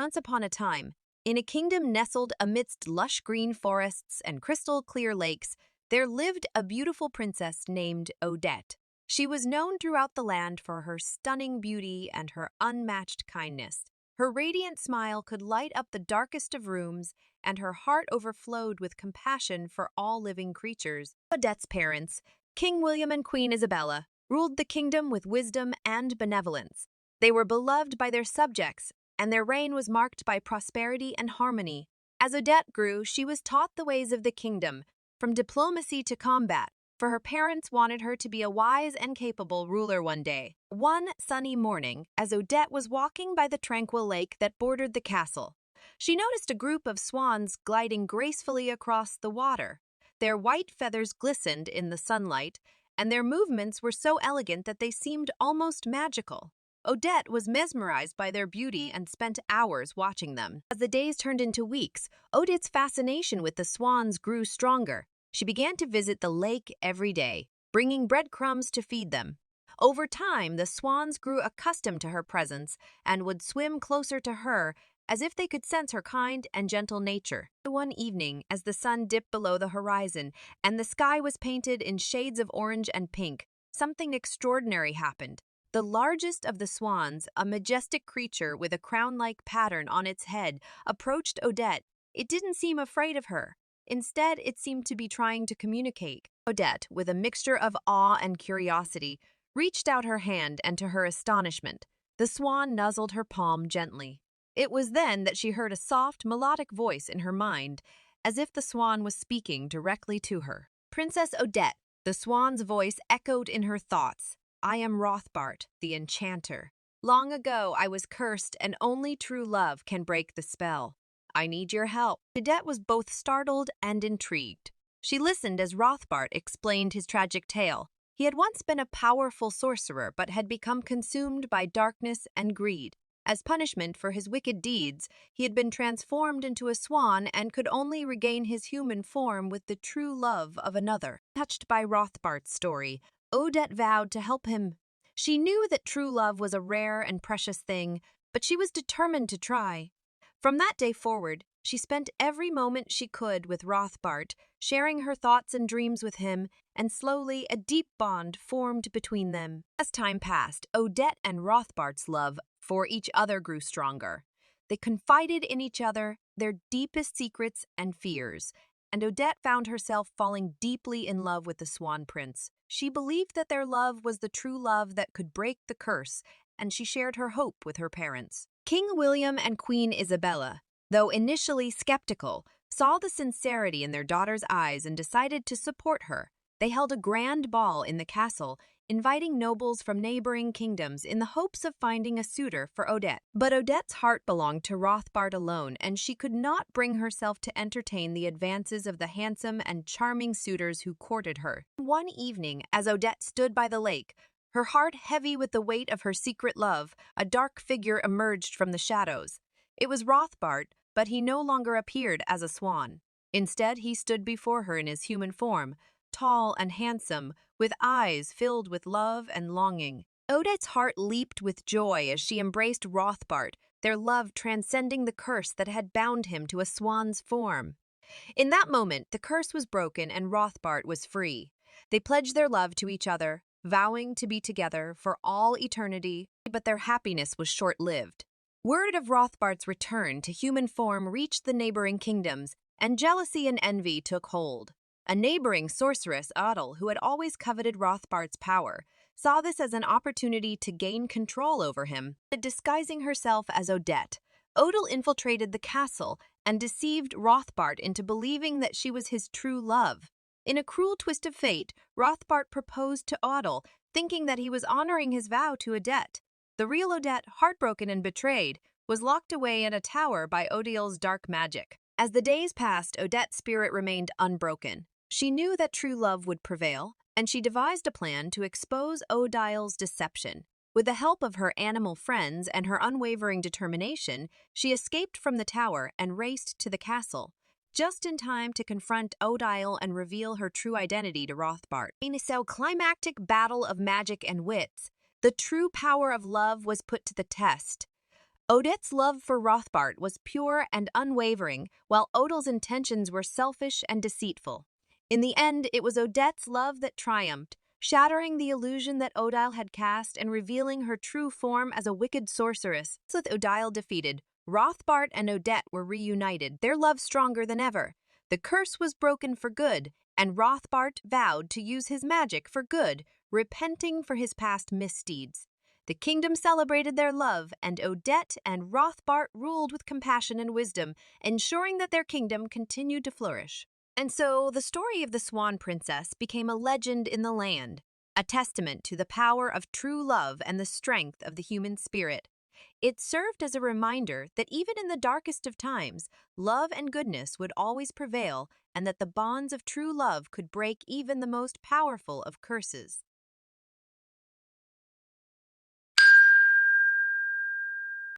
Once upon a time, in a kingdom nestled amidst lush green forests and crystal-clear lakes, there lived a beautiful princess named Odette. She was known throughout the land for her stunning beauty and her unmatched kindness. Her radiant smile could light up the darkest of rooms, and her heart overflowed with compassion for all living creatures. Odette's parents, King William and Queen Isabella, ruled the kingdom with wisdom and benevolence. They were beloved by their subjects, and their reign was marked by prosperity and harmony. As Odette grew, she was taught the ways of the kingdom, from diplomacy to combat, for her parents wanted her to be a wise and capable ruler one day. One sunny morning, as Odette was walking by the tranquil lake that bordered the castle, she noticed a group of swans gliding gracefully across the water. Their white feathers glistened in the sunlight, and their movements were so elegant that they seemed almost magical. Odette was mesmerized by their beauty and spent hours watching them. As the days turned into weeks, Odette's fascination with the swans grew stronger. She began to visit the lake every day, bringing breadcrumbs to feed them. Over time, the swans grew accustomed to her presence and would swim closer to her as if they could sense her kind and gentle nature. One evening, as the sun dipped below the horizon and the sky was painted in shades of orange and pink, something extraordinary happened. The largest of the swans, a majestic creature with a crown-like pattern on its head, approached Odette. It didn't seem afraid of her. Instead, it seemed to be trying to communicate. Odette, with a mixture of awe and curiosity, reached out her hand, and to her astonishment, the swan nuzzled her palm gently. It was then that she heard a soft, melodic voice in her mind, as if the swan was speaking directly to her. "Princess Odette," the swan's voice echoed in her thoughts. "I am Rothbart, the enchanter. Long ago I was cursed, and only true love can break the spell. I need your help." Odette was both startled and intrigued. She listened as Rothbart explained his tragic tale. He had once been a powerful sorcerer, but had become consumed by darkness and greed. As punishment for his wicked deeds, he had been transformed into a swan and could only regain his human form with the true love of another. Touched by Rothbart's story, Odette vowed to help him. She knew that true love was a rare and precious thing, but she was determined to try. From that day forward, she spent every moment she could with Rothbart, sharing her thoughts and dreams with him, and slowly a deep bond formed between them. As time passed, Odette and Rothbart's love for each other grew stronger. They confided in each other their deepest secrets and fears, and Odette found herself falling deeply in love with the Swan Prince. She believed that their love was the true love that could break the curse, and she shared her hope with her parents. King William and Queen Isabella, though initially skeptical, saw the sincerity in their daughter's eyes and decided to support her. They held a grand ball in the castle, inviting nobles from neighboring kingdoms in the hopes of finding a suitor for Odette. But Odette's heart belonged to Rothbart alone, and she could not bring herself to entertain the advances of the handsome and charming suitors who courted her. One evening, as Odette stood by the lake, her heart heavy with the weight of her secret love, a dark figure emerged from the shadows. It was Rothbart, but he no longer appeared as a swan. Instead, he stood before her in his human form, tall and handsome, with eyes filled with love and longing. Odette's heart leaped with joy as she embraced Rothbart, their love transcending the curse that had bound him to a swan's form. In that moment, the curse was broken and Rothbart was free. They pledged their love to each other, vowing to be together for all eternity, but their happiness was short-lived. Word of Rothbart's return to human form reached the neighboring kingdoms, and jealousy and envy took hold. A neighboring sorceress, Odette, who had always coveted Rothbart's power, saw this as an opportunity to gain control over him. Disguising herself as Odette, Odette infiltrated the castle and deceived Rothbart into believing that she was his true love. In a cruel twist of fate, Rothbart proposed to Odette, thinking that he was honoring his vow to Odette. The real Odette, heartbroken and betrayed, was locked away in a tower by Odette's dark magic. As the days passed, Odette's spirit remained unbroken. She knew that true love would prevail, and she devised a plan to expose Odette's deception. With the help of her animal friends and her unwavering determination, she escaped from the tower and raced to the castle, just in time to confront Odette and reveal her true identity to Rothbart. In a climactic battle of magic and wits, the true power of love was put to the test. Odette's love for Rothbart was pure and unwavering, while Odil's intentions were selfish and deceitful. In the end, it was Odette's love that triumphed, shattering the illusion that Odile had cast and revealing her true form as a wicked sorceress. With Odile defeated, Rothbart and Odette were reunited, their love stronger than ever. The curse was broken for good, and Rothbart vowed to use his magic for good, repenting for his past misdeeds. The kingdom celebrated their love, and Odette and Rothbart ruled with compassion and wisdom, ensuring that their kingdom continued to flourish. And so, the story of the Swan Princess became a legend in the land, a testament to the power of true love and the strength of the human spirit. It served as a reminder that even in the darkest of times, love and goodness would always prevail, and that the bonds of true love could break even the most powerful of curses.